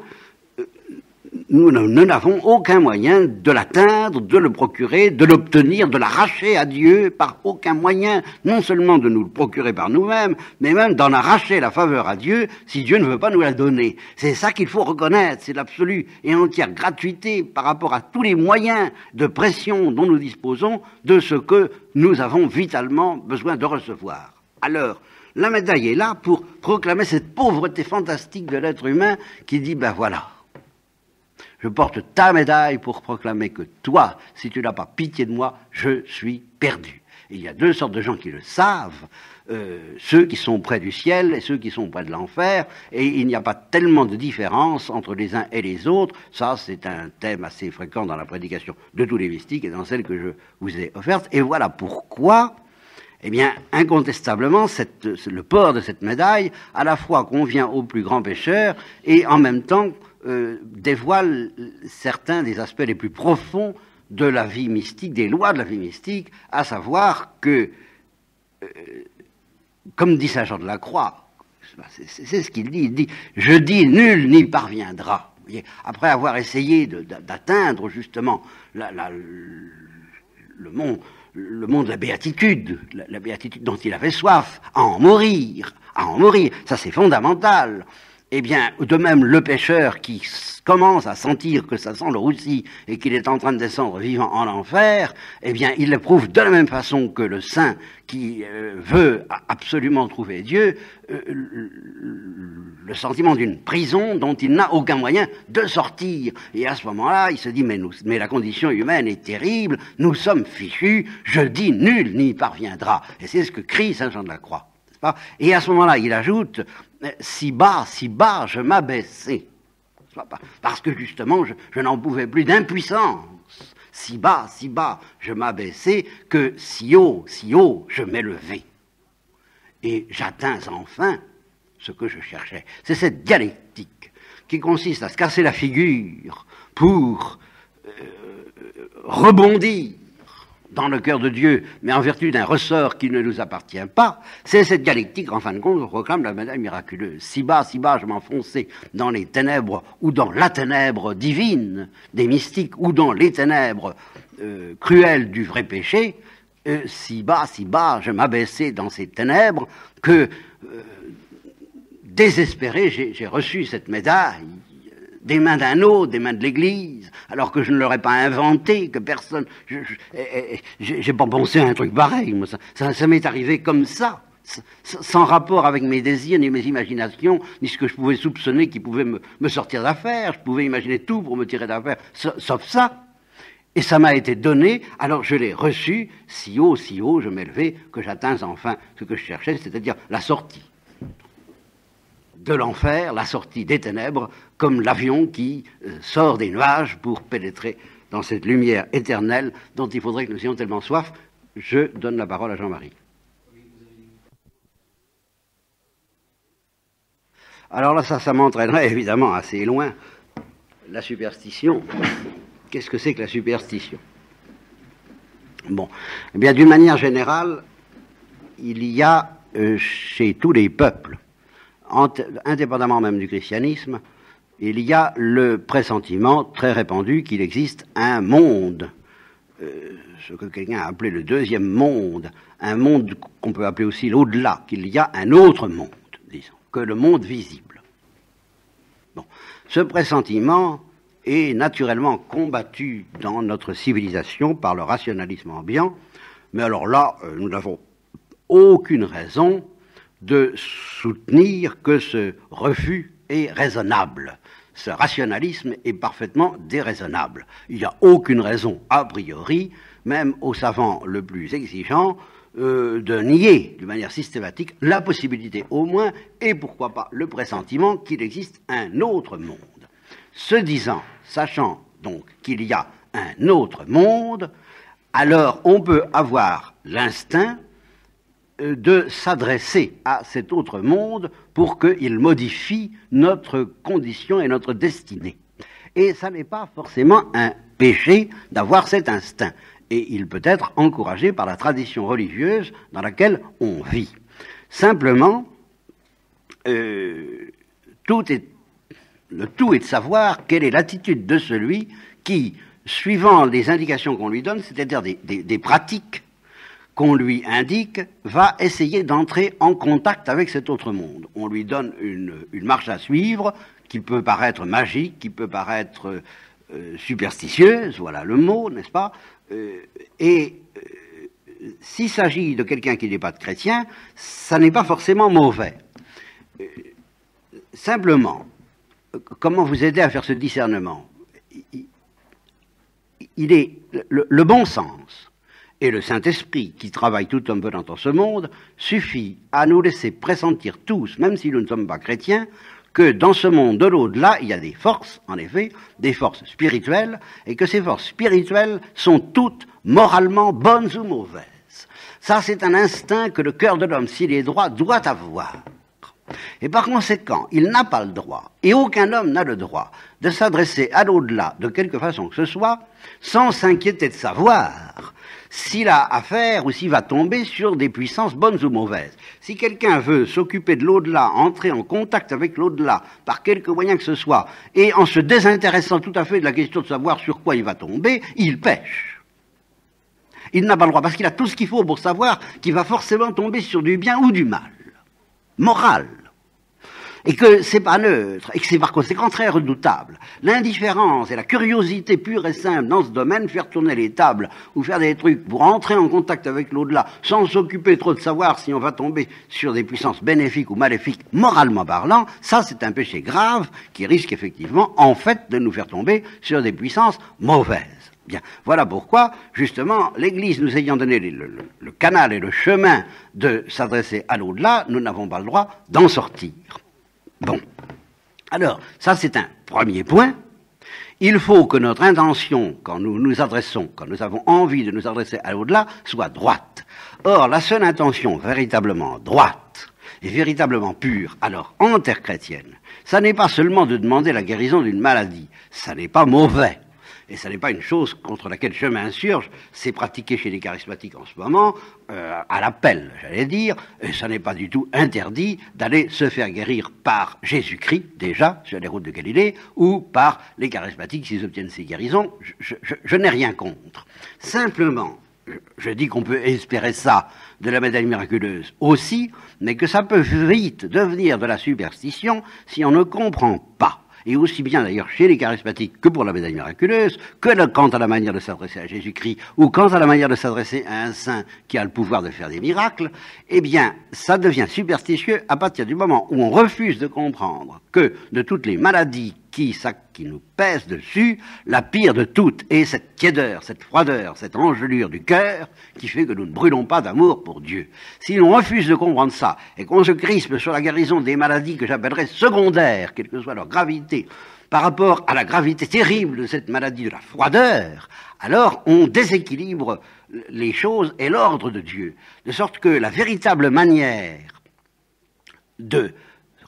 nous n'avons aucun moyen de l'atteindre, de le procurer, de l'obtenir, de l'arracher à Dieu, par aucun moyen, non seulement de nous le procurer par nous-mêmes, mais même d'en arracher la faveur à Dieu si Dieu ne veut pas nous la donner. C'est ça qu'il faut reconnaître, c'est l'absolue et entière gratuité par rapport à tous les moyens de pression dont nous disposons de ce que nous avons vitalement besoin de recevoir. Alors, la médaille est là pour proclamer cette pauvreté fantastique de l'être humain qui dit, ben voilà, je porte ta médaille pour proclamer que toi, si tu n'as pas pitié de moi, je suis perdu. Et il y a deux sortes de gens qui le savent, ceux qui sont près du ciel et ceux qui sont près de l'enfer, et il n'y a pas tellement de différence entre les uns et les autres. Ça, c'est un thème assez fréquent dans la prédication de tous les mystiques et dans celle que je vous ai offerte. Et voilà pourquoi, eh bien, incontestablement, le port de cette médaille, à la fois convient aux plus grands pécheurs et en même temps dévoile certains des aspects les plus profonds de la vie mystique, des lois de la vie mystique, à savoir que, comme dit saint Jean de la Croix, c'est ce qu'il dit, il dit « Je dis, nul n'y parviendra ». Après avoir essayé d'atteindre justement le monde de la béatitude dont il avait soif, à en mourir, ça c'est fondamental. Eh bien, de même, le pécheur qui commence à sentir que ça sent le roussi et qu'il est en train de descendre vivant en enfer, eh bien, il l'éprouve de la même façon que le saint qui veut absolument trouver Dieu, le sentiment d'une prison dont il n'a aucun moyen de sortir. Et à ce moment-là, il se dit, mais la condition humaine est terrible, nous sommes fichus, je dis, nul n'y parviendra. Et c'est ce que crie saint Jean de la Croix. Et à ce moment-là, il ajoute, si bas, je m'abaissais. Parce que justement, je n'en pouvais plus d'impuissance. Si bas, je m'abaissais, que si haut, je m'élevais. Et j'atteins enfin ce que je cherchais. C'est cette dialectique qui consiste à se casser la figure pour rebondir dans le cœur de Dieu, mais en vertu d'un ressort qui ne nous appartient pas. C'est cette dialectique, en fin de compte, qu'on proclame la médaille miraculeuse. Si bas, je m'enfonçais dans les ténèbres, ou dans la ténèbre divine des mystiques, ou dans les ténèbres cruelles du vrai péché, si bas, je m'abaissais dans ces ténèbres, que, désespéré, j'ai reçu cette médaille, des mains d'un autre, des mains de l'Église, alors que je ne l'aurais pas inventé, que personne... J'ai pas pensé à un truc pareil, moi, ça m'est arrivé comme ça, sans rapport avec mes désirs, ni mes imaginations, ni ce que je pouvais soupçonner qui pouvait me sortir d'affaire. Je pouvais imaginer tout pour me tirer d'affaire, sauf ça. Et ça m'a été donné, alors je l'ai reçu, si haut, je m'élevais, que j'atteins enfin ce que je cherchais, c'est-à-dire la sortie de l'enfer, la sortie des ténèbres, comme l'avion qui sort des nuages pour pénétrer dans cette lumière éternelle dont il faudrait que nous ayons tellement soif. Je donne la parole à Jean-Marie. Alors là, ça m'entraînerait évidemment assez loin. La superstition. Qu'est-ce que c'est que la superstition? Bon, eh bien, d'une manière générale, il y a chez tous les peuples, indépendamment même du christianisme, il y a le pressentiment très répandu qu'il existe un monde, ce que quelqu'un a appelé le deuxième monde, un monde qu'on peut appeler aussi l'au-delà, qu'il y a un autre monde, disons, que le monde visible. Bon, ce pressentiment est naturellement combattu dans notre civilisation par le rationalisme ambiant, mais alors là, nous n'avons aucune raison de soutenir que ce refus est raisonnable. Ce rationalisme est parfaitement déraisonnable. Il n'y a aucune raison, a priori, même au savant le plus exigeant, de nier d'une manière systématique la possibilité au moins, et pourquoi pas le pressentiment, qu'il existe un autre monde. Ce disant, sachant donc qu'il y a un autre monde, alors on peut avoir l'instinct de s'adresser à cet autre monde pour qu'il modifie notre condition et notre destinée. Et ça n'est pas forcément un péché d'avoir cet instinct. Et il peut être encouragé par la tradition religieuse dans laquelle on vit. Simplement, le tout est de savoir quelle est l'attitude de celui qui, suivant les indications qu'on lui donne, c'est-à-dire des pratiques qu'on lui indique, va essayer d'entrer en contact avec cet autre monde. On lui donne une marche à suivre qui peut paraître magique, qui peut paraître superstitieuse, voilà le mot, n'est-ce pas ? S'il s'agit de quelqu'un qui n'est pas de chrétien, ça n'est pas forcément mauvais. Simplement, comment vous aider à faire ce discernement ? Il est le bon sens et le Saint-Esprit, qui travaille tout un peu dans ce monde, suffit à nous laisser pressentir tous, même si nous ne sommes pas chrétiens, que dans ce monde de l'au-delà, il y a des forces, en effet, des forces spirituelles, et que ces forces spirituelles sont toutes moralement bonnes ou mauvaises. Ça, c'est un instinct que le cœur de l'homme, s'il est droit, doit avoir. Et par conséquent, il n'a pas le droit, et aucun homme n'a le droit, de s'adresser à l'au-delà, de quelque façon que ce soit, sans s'inquiéter de savoir s'il a affaire ou s'il va tomber sur des puissances bonnes ou mauvaises. Si quelqu'un veut s'occuper de l'au-delà, entrer en contact avec l'au-delà, par quelque moyen que ce soit, et en se désintéressant tout à fait de la question de savoir sur quoi il va tomber, il pêche. Il n'a pas le droit, parce qu'il a tout ce qu'il faut pour savoir qu'il va forcément tomber sur du bien ou du mal, moral. Et que c'est pas neutre, et que c'est par conséquent très redoutable. L'indifférence et la curiosité pure et simple dans ce domaine, faire tourner les tables ou faire des trucs pour entrer en contact avec l'au-delà, sans s'occuper trop de savoir si on va tomber sur des puissances bénéfiques ou maléfiques, moralement parlant, ça c'est un péché grave qui risque effectivement, en fait, de nous faire tomber sur des puissances mauvaises. Bien, voilà pourquoi, justement, l'Église nous ayant donné le canal et le chemin de s'adresser à l'au-delà, nous n'avons pas le droit d'en sortir. Bon, alors, ça c'est un premier point. Il faut que notre intention, quand nous nous adressons, quand nous avons envie de nous adresser à l'au-delà, soit droite. Or, la seule intention véritablement droite et véritablement pure, alors interchrétienne, ça n'est pas seulement de demander la guérison d'une maladie, ça n'est pas mauvais. Et ça n'est pas une chose contre laquelle je m'insurge, c'est pratiqué chez les charismatiques en ce moment, à l'appel, j'allais dire, et ça n'est pas du tout interdit d'aller se faire guérir par Jésus-Christ, déjà, sur les routes de Galilée, ou par les charismatiques s'ils obtiennent ces guérisons, je n'ai rien contre. Simplement, je dis qu'on peut espérer ça de la médaille miraculeuse aussi, mais que ça peut vite devenir de la superstition si on ne comprend pas. Et aussi bien d'ailleurs chez les charismatiques que pour la médaille miraculeuse, que quant à la manière de s'adresser à Jésus-Christ, ou quant à la manière de s'adresser à un saint qui a le pouvoir de faire des miracles, eh bien, ça devient superstitieux à partir du moment où on refuse de comprendre que de toutes les maladies qui nous pèsent dessus, la pire de toutes est cette tiédeur, cette froideur, cette engelure du cœur qui fait que nous ne brûlons pas d'amour pour Dieu. Si l'on refuse de comprendre ça et qu'on se crispe sur la guérison des maladies que j'appellerais secondaires, quelle que soit leur gravité, par rapport à la gravité terrible de cette maladie de la froideur, alors on déséquilibre les choses et l'ordre de Dieu, de sorte que la véritable manière de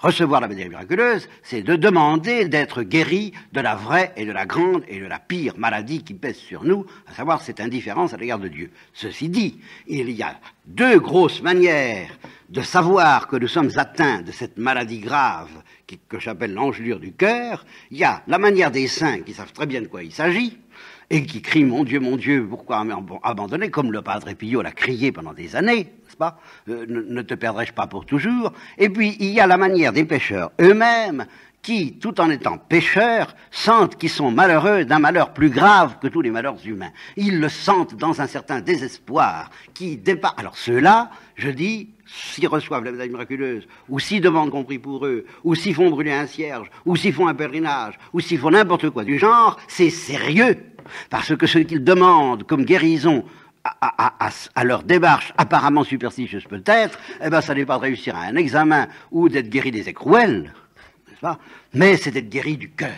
recevoir la médaille miraculeuse, c'est de demander d'être guéri de la vraie et de la grande et de la pire maladie qui pèse sur nous, à savoir cette indifférence à l'égard de Dieu. Ceci dit, il y a deux grosses manières de savoir que nous sommes atteints de cette maladie grave que j'appelle l'engelure du cœur. Il y a la manière des saints qui savent très bien de quoi il s'agit, et qui crient « Mon Dieu, pourquoi m'abandonner ?» comme le Padre Pio l'a crié pendant des années, n'est-ce pas ? Ne te perdrai-je pas pour toujours ? Et puis, il y a la manière des pécheurs eux-mêmes qui, tout en étant pécheurs, sentent qu'ils sont malheureux d'un malheur plus grave que tous les malheurs humains. Ils le sentent dans un certain désespoir qui dépasse. Alors ceux-là, je dis, s'ils reçoivent la médaille miraculeuse, ou s'ils demandent qu'on prie pour eux, ou s'ils font brûler un cierge, ou s'ils font un pèlerinage, ou s'ils font n'importe quoi du genre, c'est sérieux. Parce que ce qu'ils demandent comme guérison à leur démarche apparemment superstitieuse peut-être, eh ben ça n'est pas de réussir à un examen ou d'être guéri des écrouelles, n'est-ce pas? Mais c'est d'être guéri du cœur.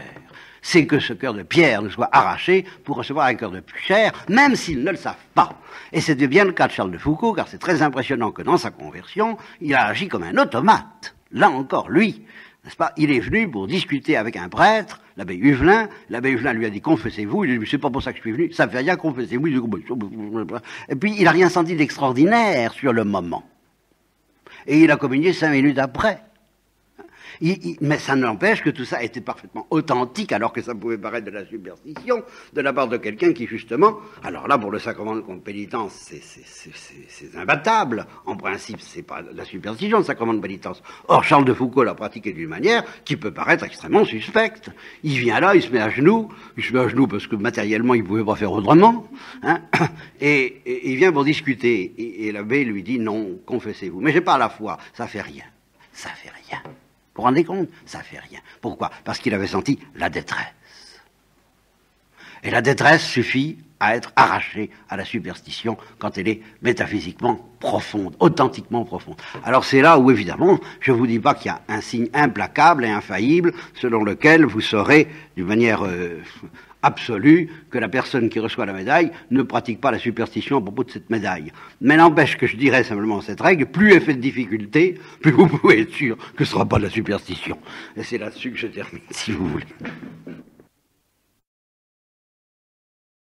C'est que ce cœur de pierre nous soit arraché pour recevoir un cœur de chair, même s'ils ne le savent pas. Et c'était bien le cas de Charles de Foucault, car c'est très impressionnant que dans sa conversion, il a agi comme un automate. Là encore, lui, n'est-ce pas? Il est venu pour discuter avec un prêtre, l'abbé Huvelin. L'abbé Huvelin lui a dit « Confessez-vous ». Il a dit « C'est pas pour ça que je suis venu, ça fait rien, confessez-vous ». Et puis, il n'a rien senti d'extraordinaire sur le moment. Et il a communié 5 minutes après. Mais ça n'empêche que tout ça était parfaitement authentique, alors que ça pouvait paraître de la superstition, de la part de quelqu'un qui, justement, alors là, pour le sacrement de pénitence, c'est imbattable. En principe, c'est pas la superstition, le sacrement de pénitence. Or, Charles de Foucault l'a pratiqué d'une manière qui peut paraître extrêmement suspecte. Il vient là, il se met à genoux parce que matériellement, il pouvait pas faire autrement, hein, et il vient pour discuter. Et l'abbé lui dit, non, confessez-vous. Mais j'ai pas la foi, ça fait rien. Ça fait rien. Vous vous rendez compte? Ça fait rien. Pourquoi? Parce qu'il avait senti la détresse. Et la détresse suffit à être arrachée à la superstition quand elle est métaphysiquement profonde, authentiquement profonde. Alors c'est là où, évidemment, je ne vous dis pas qu'il y a un signe implacable et infaillible selon lequel vous saurez, d'une manière absolue, que la personne qui reçoit la médaille ne pratique pas la superstition à propos de cette médaille. Mais n'empêche que je dirais simplement cette règle, plus elle fait de difficultés, plus vous pouvez être sûr que ce ne sera pas de la superstition. Et c'est là-dessus que je termine, si vous voulez.